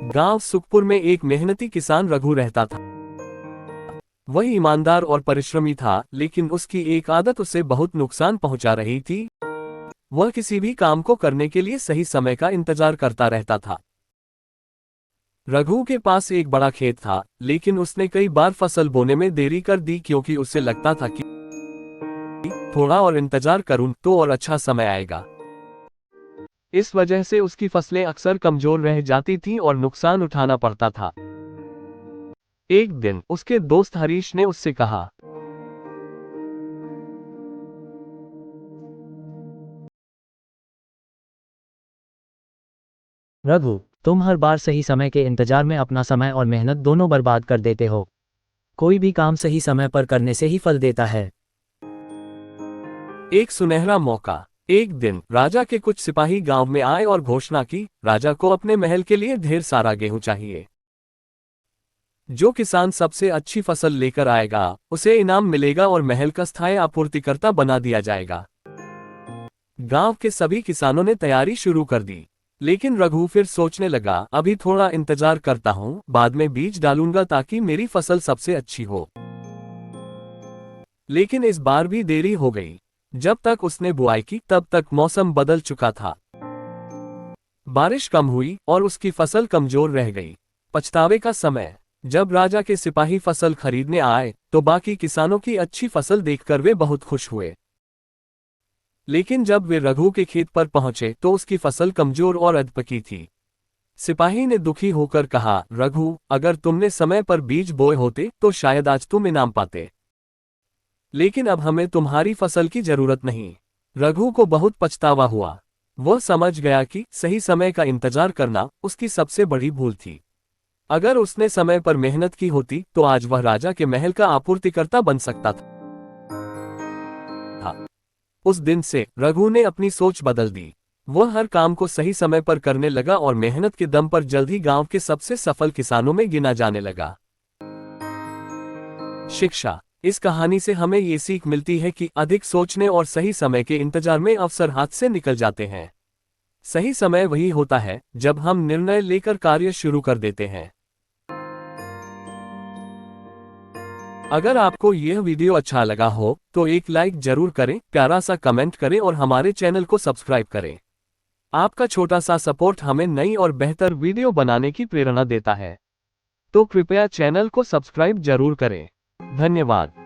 गांव सुखपुर में एक मेहनती किसान रघु रहता था। वह ईमानदार और परिश्रमी था, लेकिन उसकी एक आदत उसे बहुत नुकसान पहुंचा रही थी। वह किसी भी काम को करने के लिए सही समय का इंतजार करता रहता था। रघु के पास एक बड़ा खेत था, लेकिन उसने कई बार फसल बोने में देरी कर दी क्योंकि उसे लगता था कि थोड़ा और इंतजार करूं तो और अच्छा समय आएगा। इस वजह से उसकी फसलें अक्सर कमजोर रह जाती थीं और नुकसान उठाना पड़ता था। एक दिन उसके दोस्त हरीश ने उससे कहा, रघु, तुम हर बार सही समय के इंतजार में अपना समय और मेहनत दोनों बर्बाद कर देते हो। कोई भी काम सही समय पर करने से ही फल देता है। एक सुनहरा मौका। एक दिन राजा के कुछ सिपाही गांव में आए और घोषणा की, राजा को अपने महल के लिए ढेर सारा गेहूं चाहिए। जो किसान सबसे अच्छी फसल लेकर आएगा उसे इनाम मिलेगा और महल का स्थायी आपूर्तिकर्ता बना दिया जाएगा। गांव के सभी किसानों ने तैयारी शुरू कर दी, लेकिन रघु फिर सोचने लगा, अभी थोड़ा इंतजार करता हूं, बाद में बीज डालूंगा ताकि मेरी फसल सबसे अच्छी हो। लेकिन इस बार भी देरी हो गई। जब तक उसने बुआई की तब तक मौसम बदल चुका था। बारिश कम हुई और उसकी फसल कमजोर रह गई। पछतावे का समय। जब राजा के सिपाही फसल खरीदने आए तो बाकी किसानों की अच्छी फसल देखकर वे बहुत खुश हुए। लेकिन जब वे रघु के खेत पर पहुंचे तो उसकी फसल कमजोर और अधपकी थी। सिपाही ने दुखी होकर कहा, रघु, अगर तुमने समय पर बीज बोए होते तो शायद आज तुम इनाम पाते। लेकिन अब हमें तुम्हारी फसल की जरूरत नहीं। रघु को बहुत पछतावा हुआ। वह समझ गया कि सही समय का इंतजार करना उसकी सबसे बड़ी भूल थी। अगर उसने समय पर मेहनत की होती तो आज वह राजा के महल का आपूर्तिकर्ता बन सकता था। उस दिन से रघु ने अपनी सोच बदल दी। वह हर काम को सही समय पर करने लगा और मेहनत के दम पर जल्द ही गांव के सबसे सफल किसानों में गिना जाने लगा। शिक्षा। इस कहानी से हमें ये सीख मिलती है कि अधिक सोचने और सही समय के इंतजार में अवसर हाथ से निकल जाते हैं। सही समय वही होता है जब हम निर्णय लेकर कार्य शुरू कर देते हैं। अगर आपको यह वीडियो अच्छा लगा हो तो एक लाइक जरूर करें, प्यारा सा कमेंट करें और हमारे चैनल को सब्सक्राइब करें। आपका छोटा सा सपोर्ट हमें नई और बेहतर वीडियो बनाने की प्रेरणा देता है। तो कृपया चैनल को सब्सक्राइब जरूर करें। धन्यवाद।